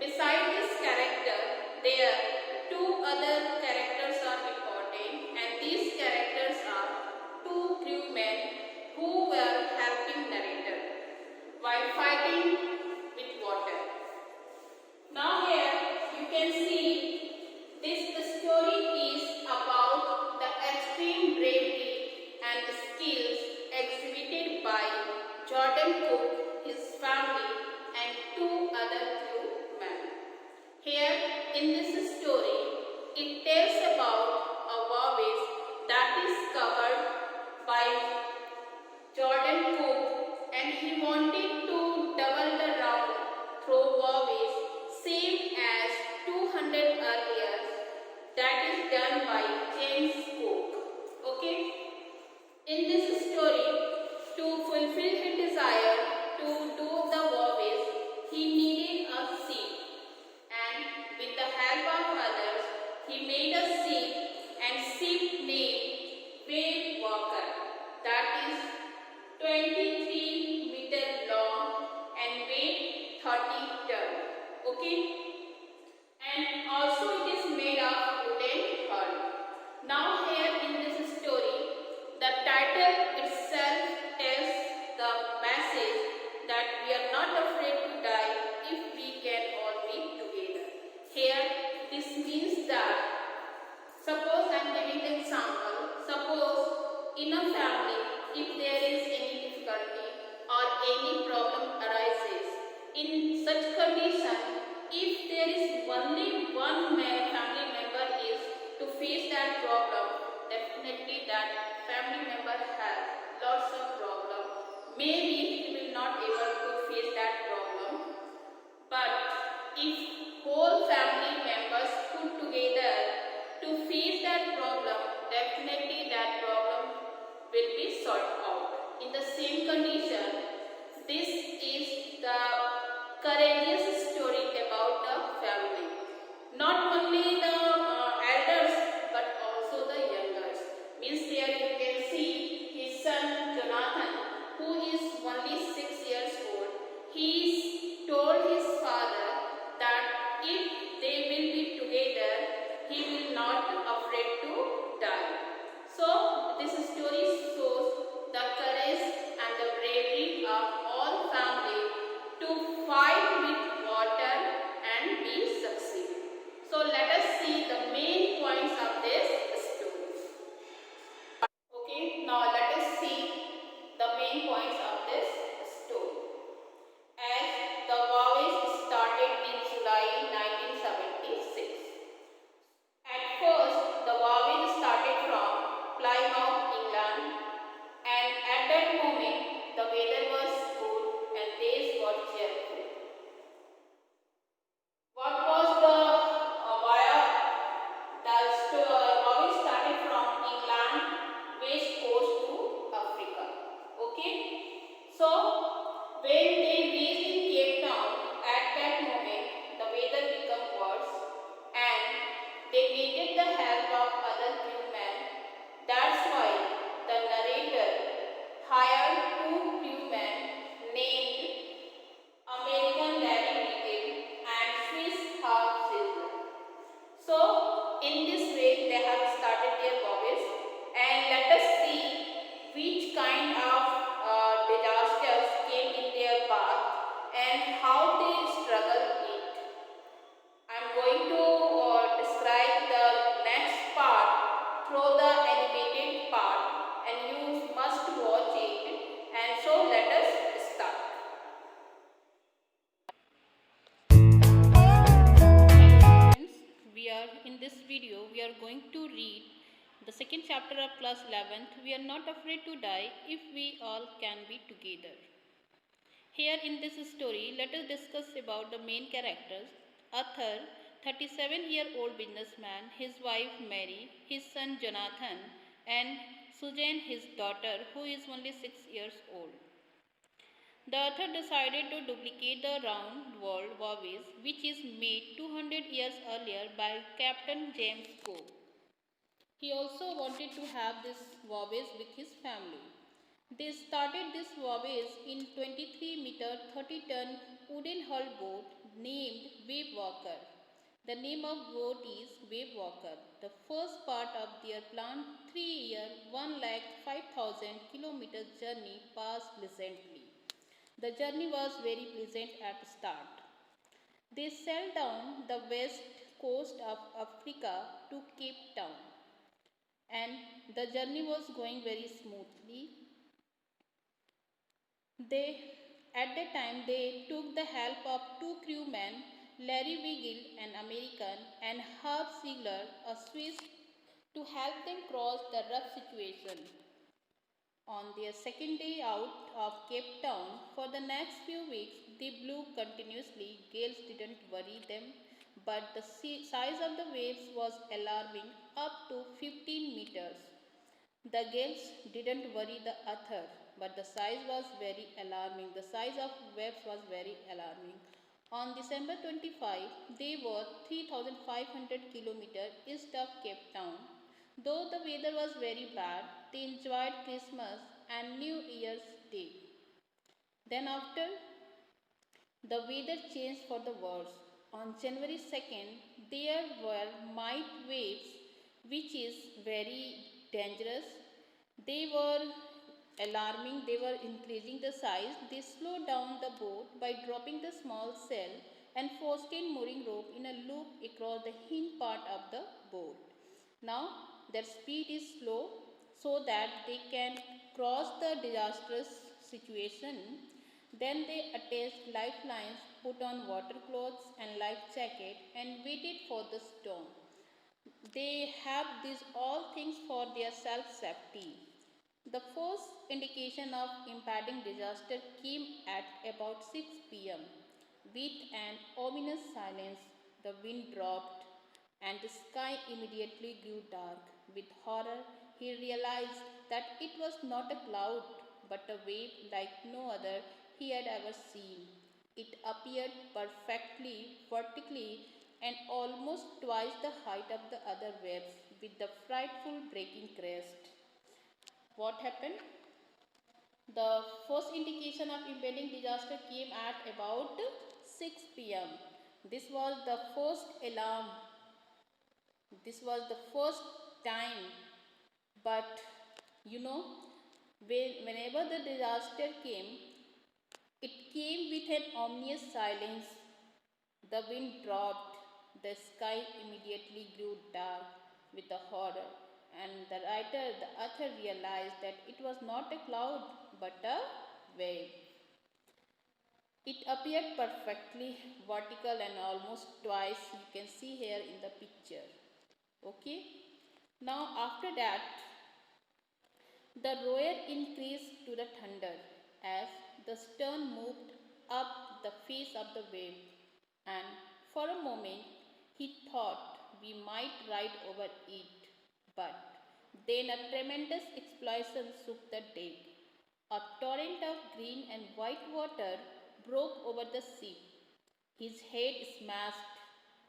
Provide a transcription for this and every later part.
beside this character, there two other characters are important, and these characters are two crewmen who were helping narrator while fighting with water. Now here you can see this story is about the extreme bravery and skills exhibited by Jordan Cook, his family, and two other crewmen. Here in this story, it tells about a voyage that is covered by Jordan Cook, and he wanted to double the round through voyage same as 200 earlier, that is done by James Cook. Okay? In this story, to fulfill his desire to do the voyage, he needed a ship, and with the help of others, he made a ship and ship named Wave Walker, that is 23 meter long and weight 30 ton. Okay? And also it is made of wooden hull. Now here in this story, the title itself tells the message that we are not afraid to die if we can all be together. Here this means that, suppose I am giving the example, suppose in a family if there is any difficulty or any problem arises, in such condition, if there is only one family member is to face that problem, definitely that family member has lots of problem. Maybe he will not able to face that problem. But if whole family members put together to face that problem, definitely that problem will be solved out. In the same condition, this is the courageous story about the family. Not only the elders but also the youngers. Means here you can see his son Jonathan, who is only 6 years old. He told his father that if they will be together, he will not afraid to die. So this story shows the courage and the bravery of all family to fight with water and be succeed. So let us see the main points of this story. Okay, now let us see the main points of this story. As the voyage started in July 1976. At first, the voyage started from Plymouth, England, and at that moment the weather was good and days were cheerful. What was the voyage started from England, west coast to Africa. Okay, so when they reached in Cape Town, at that moment the weather became worse and they needed the help of other crewmen. That's why the narrator hired two crewmen named American Larry Riggin and Swiss Hugh Zisler. So in this way they have started their voyage, and let us see which kind of disasters came in their path and how they struggled it. I am going to describe the next part through the animated part, and you must watch it. And so let us start. In this video we are going to read the second chapter of class 11th. We are not afraid to die if we all can be together. Here in this story, let us discuss about the main characters. Arthur, 37-year-old businessman, his wife Mary, his son Jonathan, and Susan, his daughter, who is only 6 years old. The author decided to duplicate the round world voyage which is made 200 years earlier by Captain James Cook. He also wanted to have this voyage with his family. They started this voyage in 23-meter 30-ton wooden hull boat named Wave Walker. The name of boat is Wave Walker. The first part of their planned 3-year, 1,05,000 kilometers journey passed pleasantly. The journey was very pleasant at start. They sailed down the west coast of Africa to Cape Town, and the journey was going very smoothly. At that time, they took the help of two crewmen, Larry Weigel, an American, and Herb Ziegler, a Swiss, to help them cross the rough situation. On their second day out of Cape Town, for the next few weeks, they blew continuously. Gales didn't worry them, but the size of the waves was alarming, up to 15 meters. The gales didn't worry the author, but the size was very alarming. The size of waves was very alarming. On December 25, they were 3,500 kilometers east of Cape Town. Though the weather was very bad, they enjoyed Christmas and New Year's Day. Then after, the weather changed for the worse. On January 2nd, there were mild waves, which is very dangerous. They were alarming, they were increasing the size. They slowed down the boat by dropping the small sail and fastened mooring rope in a loop across the hind part of the boat. Now their speed is slow so that they can cross the disastrous situation. Then they attached lifelines, put on water clothes and life jacket, and waited for the storm. They have these all things for their self-safety. The first indication of impending disaster came at about 6 p.m. With an ominous silence, the wind dropped and the sky immediately grew dark. With horror, he realized that it was not a cloud but a wave like no other he had ever seen. It appeared perfectly vertically and almost twice the height of the other waves, with the frightful breaking crest. What happened? The first indication of impending disaster came at about 6 p.m. This was the first alarm. This was the first time. But you know, whenever the disaster came, it came with an ominous silence. The wind dropped. The sky immediately grew dark with a horror. And the author realized that it was not a cloud but a wave. It appeared perfectly vertical and almost twice. You can see here in the picture. Okay. Now after that, the roar increased to the thunder as the stern moved up the face of the wave, and for a moment he thought we might ride over it, but then a tremendous explosion shook the deck. A torrent of green and white water broke over the ship. His head smashed.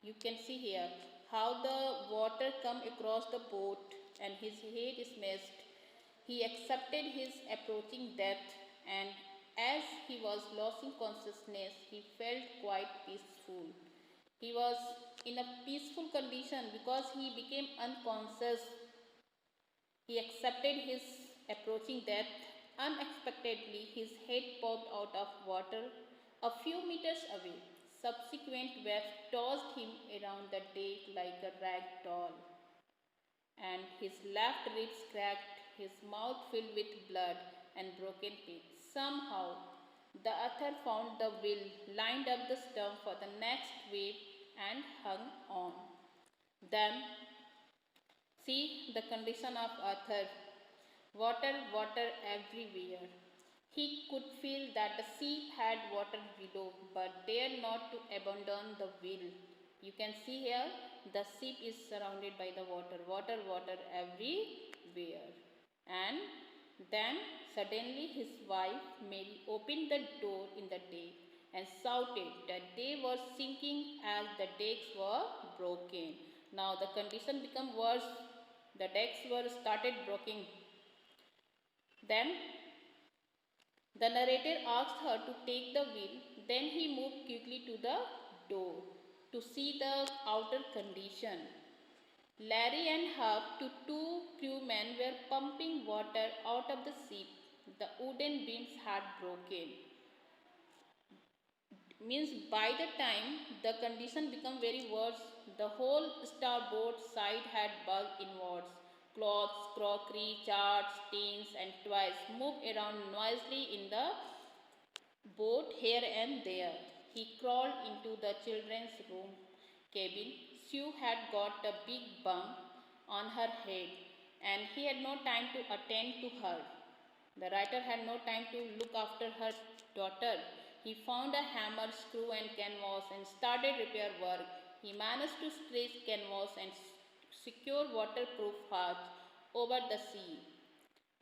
You can see here how the water come across the boat and his head smashed. He accepted his approaching death, and as he was losing consciousness, he felt quite peaceful. He was in a peaceful condition because he became unconscious. He accepted his approaching death. Unexpectedly, his head popped out of water a few meters away. Subsequent waves tossed him around the deck like a rag doll, and his left ribs cracked, his mouth filled with blood and broken teeth. Somehow, the author found the wheel, lined up the stern for the next wave, and hung on. Then, see the condition of author. Water, water everywhere. He could feel that the ship had water below, but dared not to abandon the wheel. You can see here the ship is surrounded by the water, water, water everywhere. And then suddenly his wife Mary opened the door in the deck and shouted that they were sinking as the decks were broken. Now the condition became worse. The decks were started breaking. Then the narrator asked her to take the wheel. Then he moved quickly to the door to see the outer condition. Larry and Hub, two crewmen, were pumping water out of the ship. The wooden beams had broken. Means by the time the condition became very worse, the whole starboard side had bugged inwards. Clothes, crockery, charts, tins, and toys moved around noisily in the boat here and there. He crawled into the children's room cabin. Sue had got a big bump on her head, and he had no time to attend to her. The writer had no time to look after her daughter. He found a hammer, screw, and canvas and started repair work. He managed to stretch canvas and secure waterproof hatch over the sea.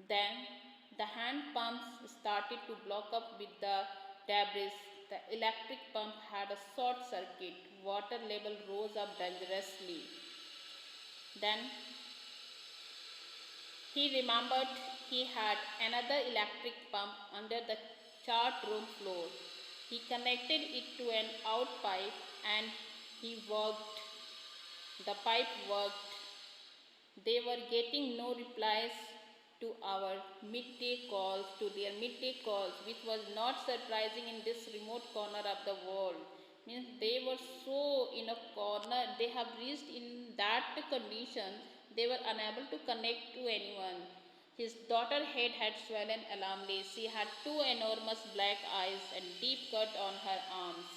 Then the hand pumps started to block up with the debris. The electric pump had a short circuit. Water level rose up dangerously. Then he remembered he had another electric pump under the chart room floor. He connected it to an out pipe and he worked. The pipe worked. They were getting no replies to their midday calls, which was not surprising in this remote corner of the world. Means they were so in a corner, they have reached in that condition, they were unable to connect to anyone. His daughter's head had swollen alarmingly. She had two enormous black eyes and deep cut on her arms.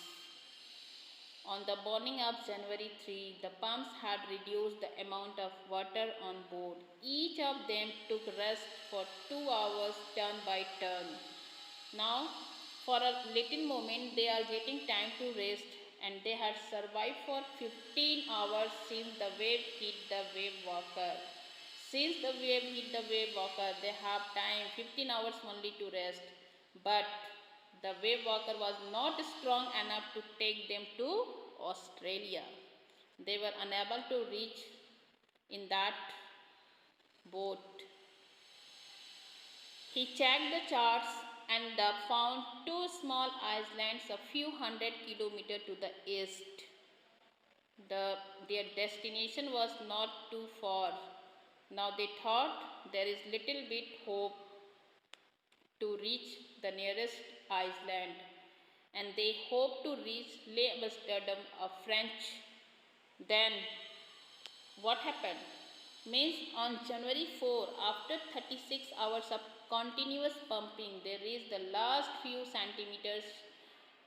On the morning of January 3, the pumps had reduced the amount of water on board. Each of them took rest for 2 hours, turn by turn. Now, for a little moment, they are getting time to rest, and they had survived for 15 hours since the wave hit the wave walker. Since the wave hit the wave walker, they have time 15 hours only to rest. But the wave walker was not strong enough to take them to Australia. They were unable to reach in that boat. He checked the charts and found two small islands a few hundred kilometers to the east. Their destination was not too far. Now they thought there is little bit hope to reach the nearest island, and they hoped to reach Les Amsterdam, a French. Then what happened? Means on January 4, after 36 hours of continuous pumping, they reached the last few centimeters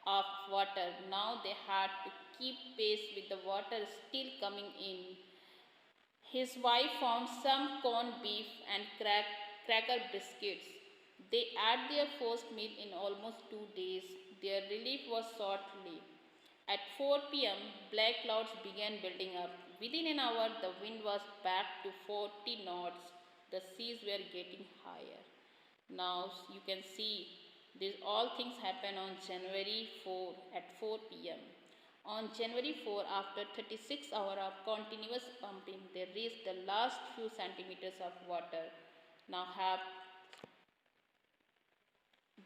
of water. Now they had to keep pace with the water still coming in. His wife found some corned beef and cracker biscuits. They ate their first meal in almost 2 days. Their relief was short-lived. At 4 p.m., black clouds began building up. Within an hour, the wind was back to 40 knots. The seas were getting higher. Now you can see these all things happen on January 4 at 4 p.m. On January 4, after 36 hours of continuous pumping, they reached the last few centimeters of water. Now have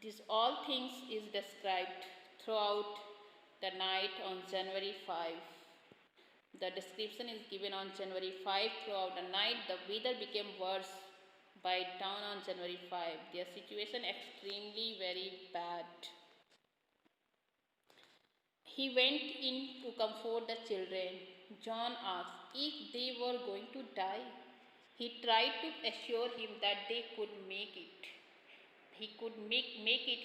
this all things is described throughout the night on January 5. The description is given on January 5. Throughout the night, the weather became worse by dawn on January 5. Their situation extremely very bad. He went in to comfort the children. John asked if they were going to die. He tried to assure him that they could make it. He could make it.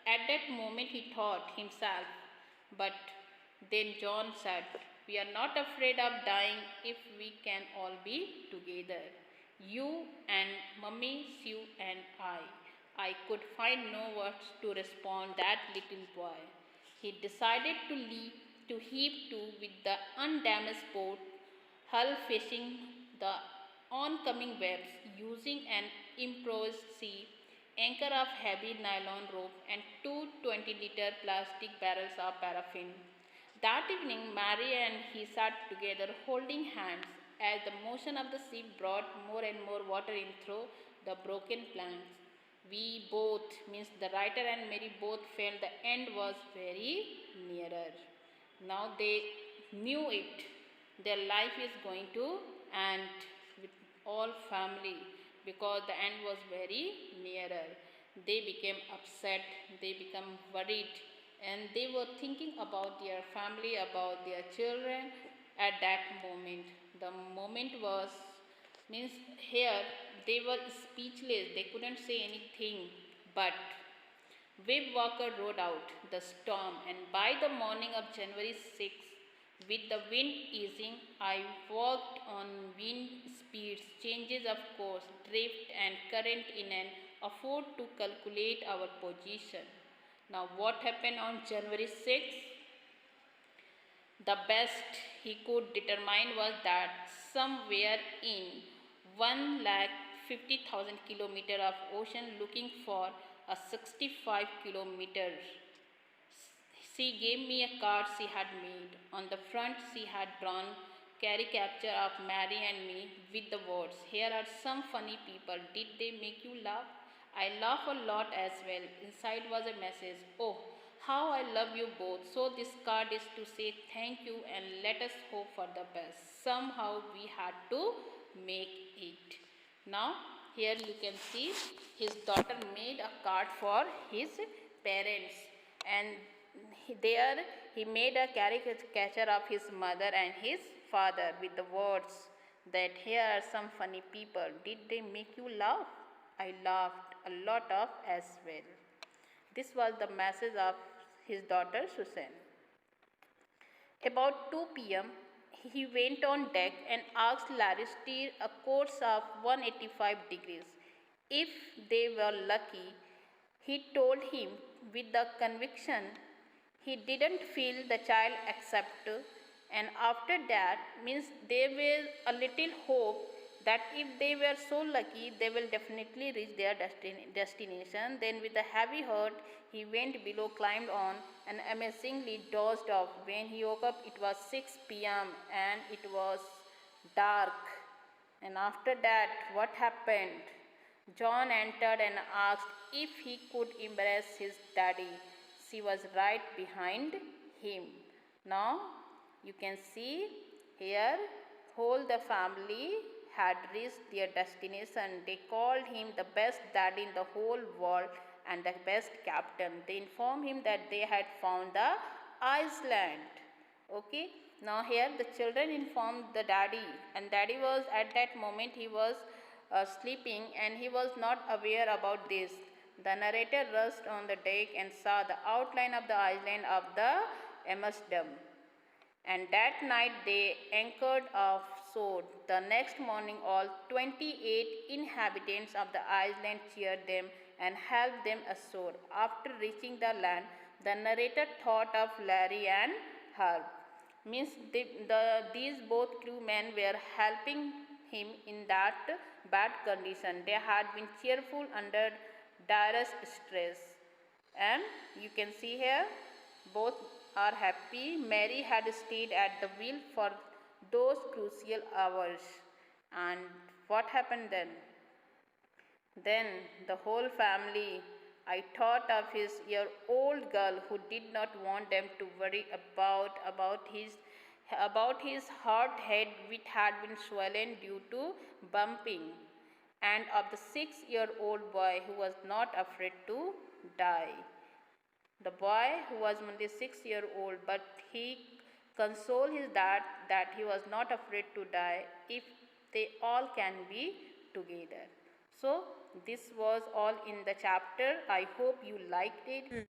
At that moment he thought himself. But then John said, "We are not afraid of dying if we can all be together. You and Mummy, Sue and I could find no words to respond that little boy. He decided to heave to with the undamaged boat, hull facing the oncoming waves, using an improvised sea anchor of heavy nylon rope and two 20-liter plastic barrels of paraffin. That evening, Mary and he sat together holding hands as the motion of the ship brought more and more water in through the broken planks. We both, means the writer and Mary, both felt the end was very nearer. Now they knew it. Their life is going to end with all family because the end was very nearer. They became upset, they became worried, and they were thinking about their family, about their children at that moment. The moment was means here they were speechless, they couldn't say anything, but Web Walker rode out the storm, and by the morning of January 6th, with the wind easing, I walked on wind speeds, changes of course, drift and current in an effort to calculate our position. Now, what happened on January 6th? The best he could determine was that somewhere in 1,50,000 kilometers of ocean looking for a 65 kilometers. She gave me a card she had made. On the front she had drawn caricature of Mary and me with the words, "Here are some funny people. Did they make you laugh?" I laughed a lot as well. Inside was a message, "Oh, how I love you both." So this card is to say thank you and let us hope for the best. Somehow we had to make it. Now here you can see his daughter made a card for his parents, and there he made a caricature of his mother and his father with the words that, "Here are some funny people. Did they make you laugh?" I laughed a lot of as well. This was the message of his daughter Susan. About 2 p.m., he went on deck and asked Larry to steer a course of 185 degrees. If they were lucky, he told him with the conviction he didn't feel the child accept, and after that means there was a little hope that if they were so lucky they will definitely reach their destination. Then with a heavy heart he went below, climbed on, and amazingly dozed off. When he woke up it was 6 p.m. and it was dark. And after that, what happened? John entered and asked if he could embrace his daddy. She was right behind him. Now you can see here whole the family had reached their destination. They called him the best daddy in the whole world and the best captain. They informed him that they had found the Iceland. Okay, now here the children informed the daddy, and daddy was at that moment he was sleeping and he was not aware about this. The narrator rushed on the deck and saw the outline of the island of the Amsterdam. And that night they anchored offshore. The next morning all 28 inhabitants of the island cheered them and helped them ashore. After reaching the land, the narrator thought of Larry and Herb. Means these both crewmen were helping him in that bad condition. They had been cheerful under direst stress. And you can see here both are happy. Mary had stayed at the wheel for those crucial hours. And what happened then? Then the whole family, I thought of his year-old girl who did not want them to worry about his hot head which had been swollen due to bumping, and of the 6-year-old boy who was not afraid to die. The boy who was only 6-year-old, but he consoled his dad that he was not afraid to die if they all can be together. So this was all in the chapter. I hope you liked it.